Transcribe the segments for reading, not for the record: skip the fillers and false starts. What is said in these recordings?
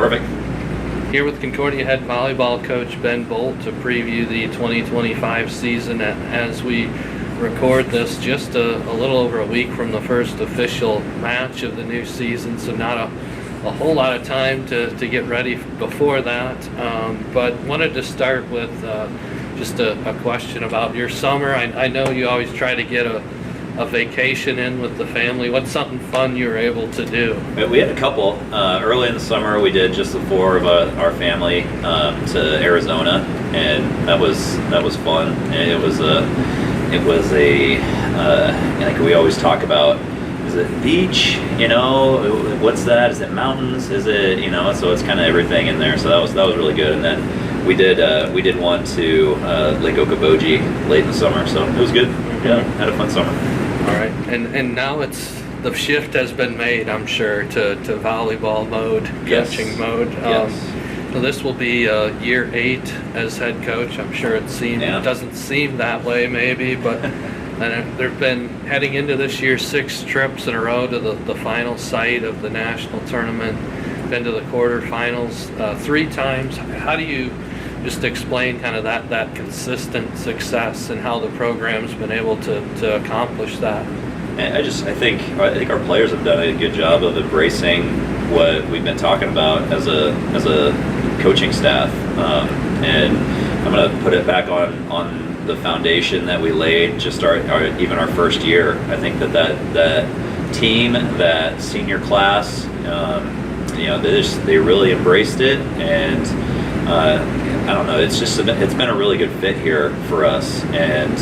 Perfect. Here with Concordia head volleyball coach Ben Boldt to preview the 2025 season as we record this just a little over a week from the first official match of the new season, so not a whole lot of time to get ready before that, but wanted to start with just a question about your summer. I know you always try to get a vacation in with the family. What's something fun you were able to do? We had a couple. Early in the summer, we did just the four of our family to Arizona, and that was fun. And it was like we always talk about. Is it beach? What's that? Is it mountains? Is it So it's kind of everything in there. So that was really good. And then we did one to Lake Okoboji late in the summer. So it was good. Yeah, had a fun summer. All right, and now the shift has been made, I'm sure, to volleyball mode, coaching mode. So this will be year 8 as head coach. I'm sure it doesn't seem that way maybe, but there've been, heading into this year, 6 trips in a row to the final site of the national tournament, been to the quarterfinals 3 times. How do you just explain kind of that consistent success and how the program's been able to accomplish that? I think our players have done a good job of embracing what we've been talking about as a coaching staff, and I'm going to put it back on the foundation that we laid just even our first year. I think that team, that senior class, they really embraced it, and I don't know. It's been a really good fit here for us, and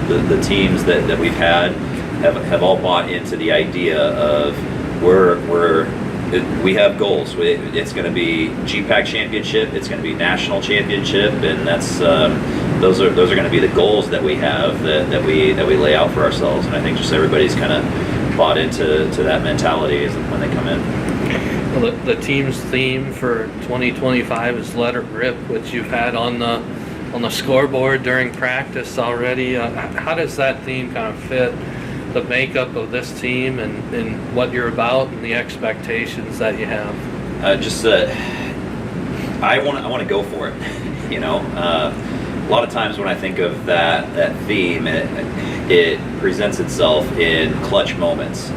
the teams that we've had have all bought into the idea of we have goals. It's going to be GPAC championship. It's going to be national championship, and those are going to be the goals that we have that we lay out for ourselves. And I think just everybody's kind of bought into that mentality when they come in. Well, the team's theme for 2025 is "Let It Rip," which you've had on the scoreboard during practice already. How does that theme kind of fit the makeup of this team and what you're about and the expectations that you have? Just that I want to go for it. A lot of times when I think of that theme, it presents itself in clutch moments.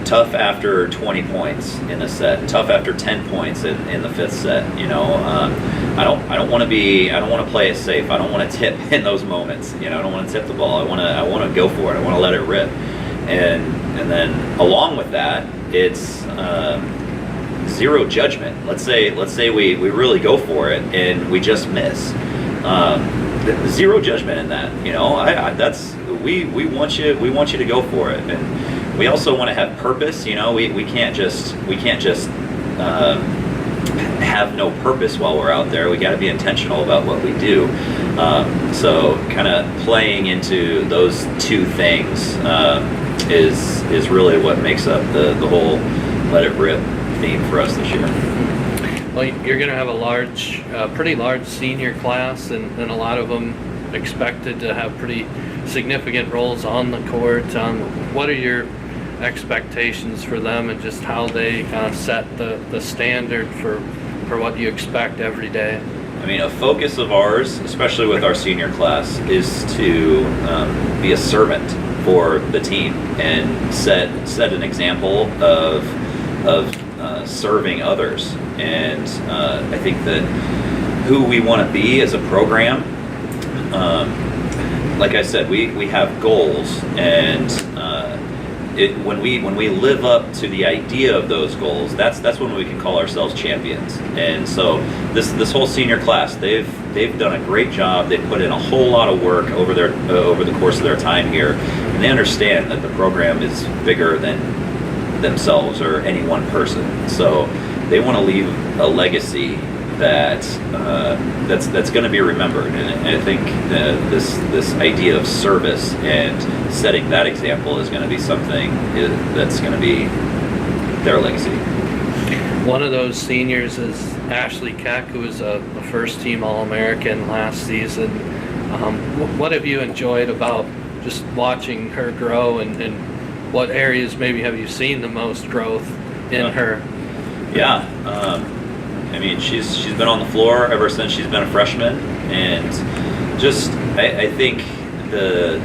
Tough after 20 points in a set, tough after 10 points in the 5th set. I don't want to play it safe. I don't want to tip in those moments. I don't want to tip the ball. I want to go for it. I want to let it rip. And then along with that, it's zero judgment. Let's say we really go for it and we just miss. Zero judgment in that. We want you to go for it. And we also want to have purpose. We can't just have no purpose while we're out there. We got to be intentional about what we do. So kind of playing into those 2 things is really what makes up the whole "Let It Rip" theme for us this year. Well, you're going to have a pretty large senior class, and a lot of them expected to have pretty significant roles on the court. What are your expectations for them, and just how they kind of set the standard for what you expect every day? I mean, a focus of ours, especially with our senior class, is to be a servant for the team and set an example of serving others. And I think that who we want to be as a program, like I said, we have goals, and when we live up to the idea of those goals, that's when we can call ourselves champions. And so this whole senior class, they've done a great job. They put in a whole lot of work over the course of their time here, and they understand that the program is bigger than themselves or any one person. So they want to leave a legacy that's going to be remembered, and I think this idea of service and setting that example is going to be something that's going to be their legacy. One of those seniors is Ashley Keck, who was a first-team All-American last season. What have you enjoyed about just watching her grow, and what areas maybe have you seen the most growth in her? Yeah, I mean, she's been on the floor ever since she's been a freshman, and just I think the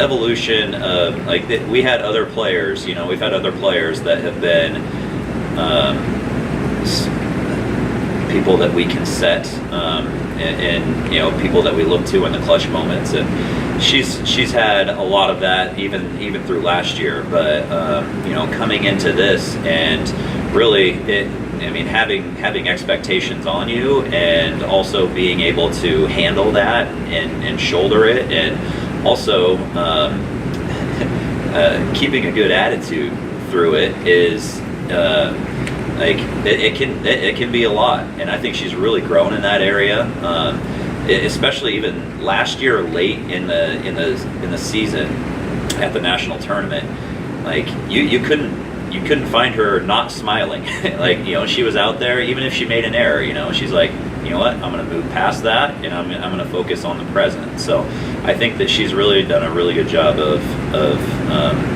evolution of like we had other players. You know, we've had other players that have been people that we can set, and you know, people that we look to in the clutch moments, and she's had a lot of that even through last year. But you know, coming into this and really having expectations on you, and also being able to handle that and shoulder it, and also keeping a good attitude through it is like it can be a lot. And I think she's really grown in that area, especially even last year late in the season at the national tournament. Like you couldn't find her not smiling. Like, you know, she was out there, even if she made an error, you know, she's like, you know what, I'm going to move past that, and I'm going to focus on the present. So I think that she's really done a really good job of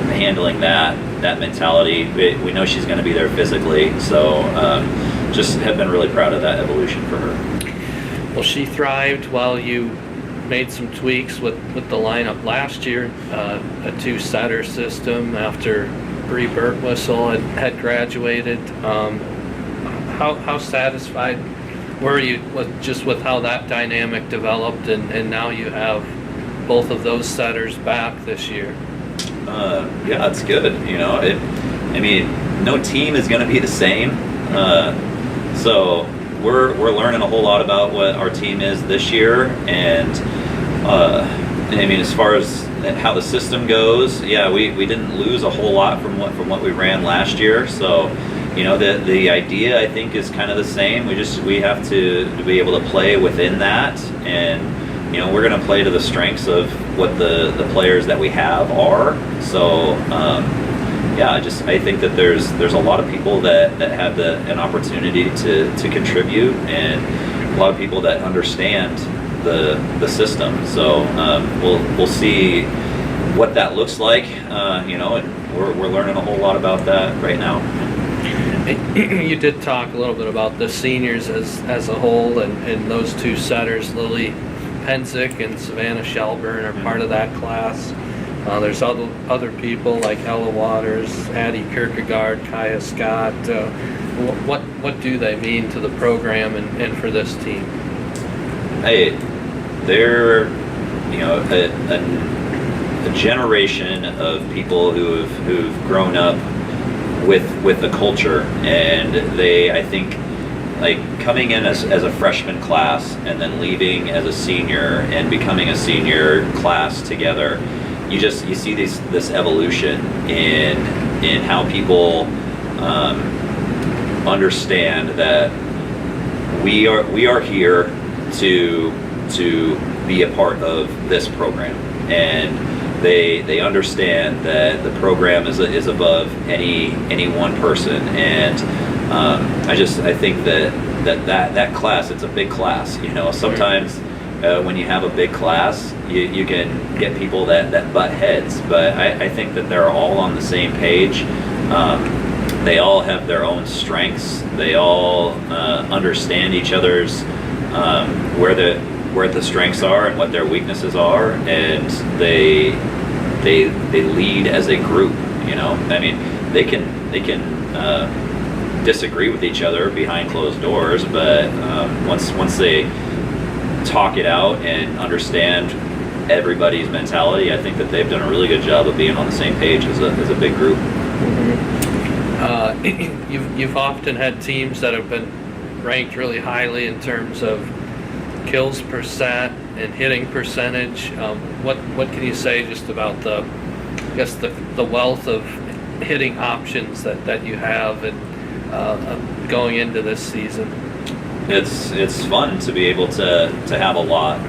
handling that mentality. We know she's going to be there physically, so just have been really proud of that evolution for her. Well, she thrived while you made some tweaks with the lineup last year, a two-setter system after Bree Burtwhistle had graduated. How satisfied were you with how that dynamic developed, and now you have both of those setters back this year? Yeah, it's good. You know, I mean, no team is going to be the same. So we're learning a whole lot about what our team is this year, and I mean, as far as how the system goes, yeah, we didn't lose a whole lot from what we ran last year. So, you know, the idea, I think, is kind of the same. We have to be able to play within that, and you know, we're going to play to the strengths of what the players that we have are. So yeah, I think that there's a lot of people that have an opportunity to contribute, and a lot of people that understand the system. So we'll see what that looks like, you know, and we're learning a whole lot about that right now. You did talk a little bit about the seniors as a whole, and those two setters, Lily Penzick and Savannah Shelburne, are part of that class. There's other people like Ella Waters, Addie Kierkegaard, Kaya Scott. What do they mean to the program and for this team? Hey, they're, you know, a generation of people who've grown up with the culture, and I think, like, coming in as a freshman class and then leaving as a senior and becoming a senior class together, you see this evolution in how people understand that we are here to be a part of this program, and they understand that the program is above any one person. And I think that class, it's a big class. You know, sometimes when you have a big class, you can get people that butt heads, but I think that they're all on the same page. They all have their own strengths. They all understand each other's where the strengths are and what their weaknesses are, and they lead as a group. You know, I mean, they can disagree with each other behind closed doors, but once they talk it out and understand everybody's mentality, I think that they've done a really good job of being on the same page as a big group. You've often had teams that have been ranked really highly in terms of kills percent and hitting percentage. What can you say just about the wealth of hitting options that you have and going into this season? It's fun to be able to have a lot.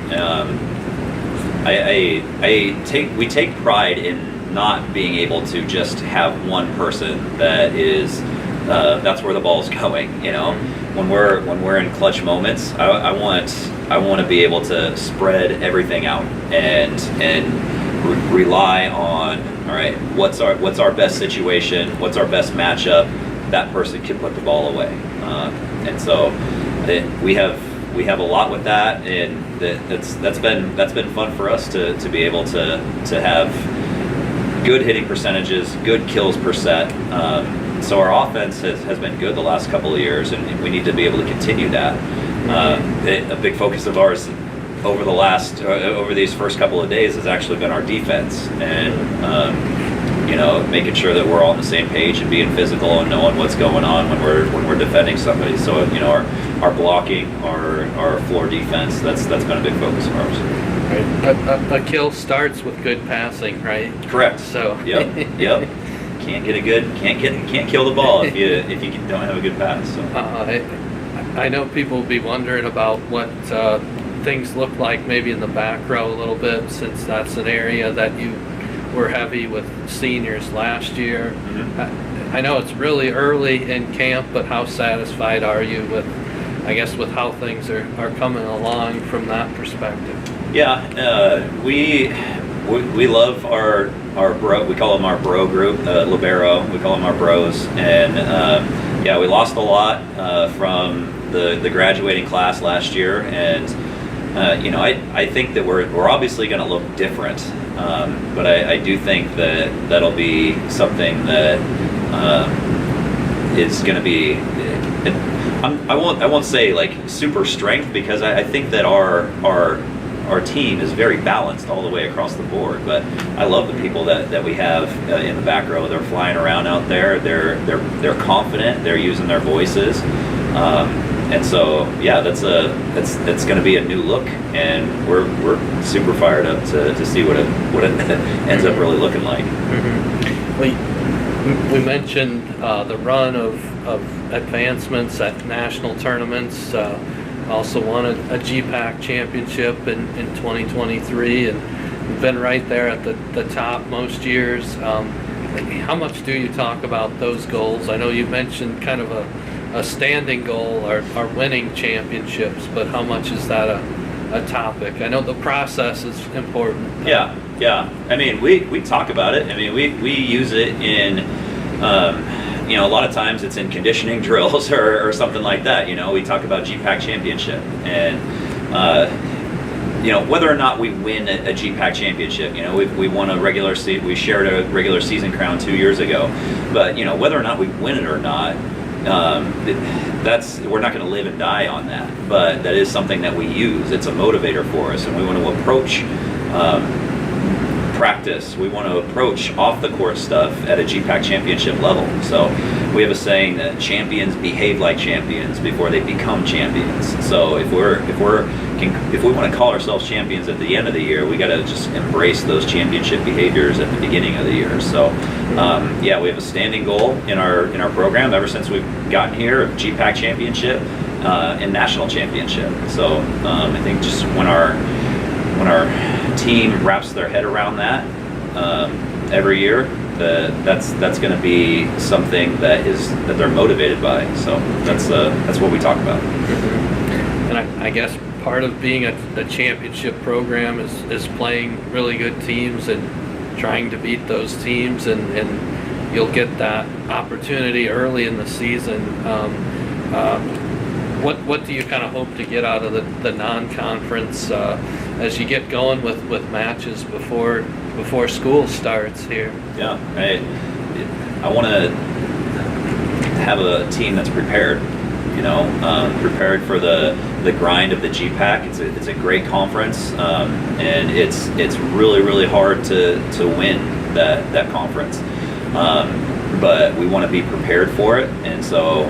We take pride in not being able to just have one person that is that's where the ball's going. You know, when we're in clutch moments, I want to be able to spread everything out and rely on, all right, what's our best situation, what's our best matchup, that person can put the ball away. And so we have a lot with that, and that's been fun for us to be able to have good hitting percentages, good kills per set. So our offense has been good the last couple of years, and we need to be able to continue that. A big focus of ours over these first couple of days has actually been our defense, and making sure that we're all on the same page and being physical and knowing what's going on when we're defending somebody. So our blocking, our floor defense, that's been a big focus of ours. Right. A kill starts with good passing, right? Correct. So yep. Can't kill the ball if you don't have a good pass. So. I know people will be wondering about what things look like maybe in the back row a little bit, since that's an area that you were heavy with seniors last year. Mm-hmm. I know it's really early in camp, but how satisfied are you with how things are coming along from that perspective? Yeah, we love our bro. We call them our bro group, libero. We call them our bros, and we lost a lot from the graduating class last year, and I think that we're obviously going to look different, but I do think that that'll be something that is going to be. I won't say like super strength, because I think that our team is very balanced all the way across the board. But I love the people that we have in the back row. They're flying around out there. They're confident. They're using their voices. And so, that's going to be a new look, and we're super fired up to see what it ends up really looking like. Mm-hmm. We mentioned the run of advancements at national tournaments. Also won a GPAC championship in 2023, and been right there at the top most years. How much do you talk about those goals? I know you mentioned kind of a standing goal are winning championships, but how much is that a topic? I know the process is important. Yeah. I mean, we talk about it. I mean, we use it in, a lot of times it's in conditioning drills or something like that. We talk about GPAC championship, and whether or not we win a GPAC championship. We won we shared a regular season crown 2 years ago, but whether or not we win it or not, we're not going to live and die on that, but that is something that we use. It's a motivator for us, and we want to approach practice. We want to approach off the court stuff at a GPAC championship level. So we have a saying that champions behave like champions before they become champions. So if we want to call ourselves champions at the end of the year, we got to just embrace those championship behaviors at the beginning of the year. So we have a standing goal in our program ever since we've gotten here of GPAC championship and national championship. So I think just when our team wraps their head around that every year, that's going to be something that they're motivated by. So that's what we talk about. And I guess part of being a championship program is playing really good teams and trying to beat those teams, and you'll get that opportunity early in the season. What do you kind of hope to get out of the non-conference as you get going with matches before school starts here? Yeah, I want to have a team that's prepared. Prepared for the grind of the GPAC. It's a great conference, and it's really, really hard to win that conference. But we want to be prepared for it, and so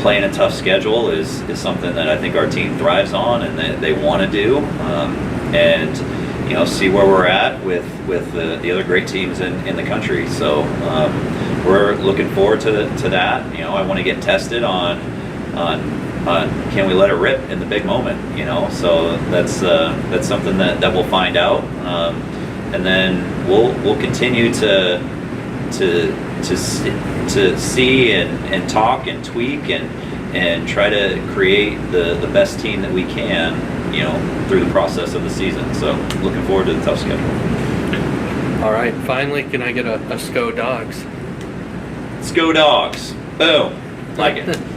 playing a tough schedule is something that I think our team thrives on, and that they want to do, and see where we're at with the other great teams in the country. So we're looking forward to that. I want to get tested on can we let it rip in the big moment. So that's something that we'll find out, and then we'll continue to see and talk and tweak and try to create the best team that we can, through the process of the season. So looking forward to the tough schedule. All right, finally, can I get a SCO Dogs? Let's go Dogs. Boom. Like it.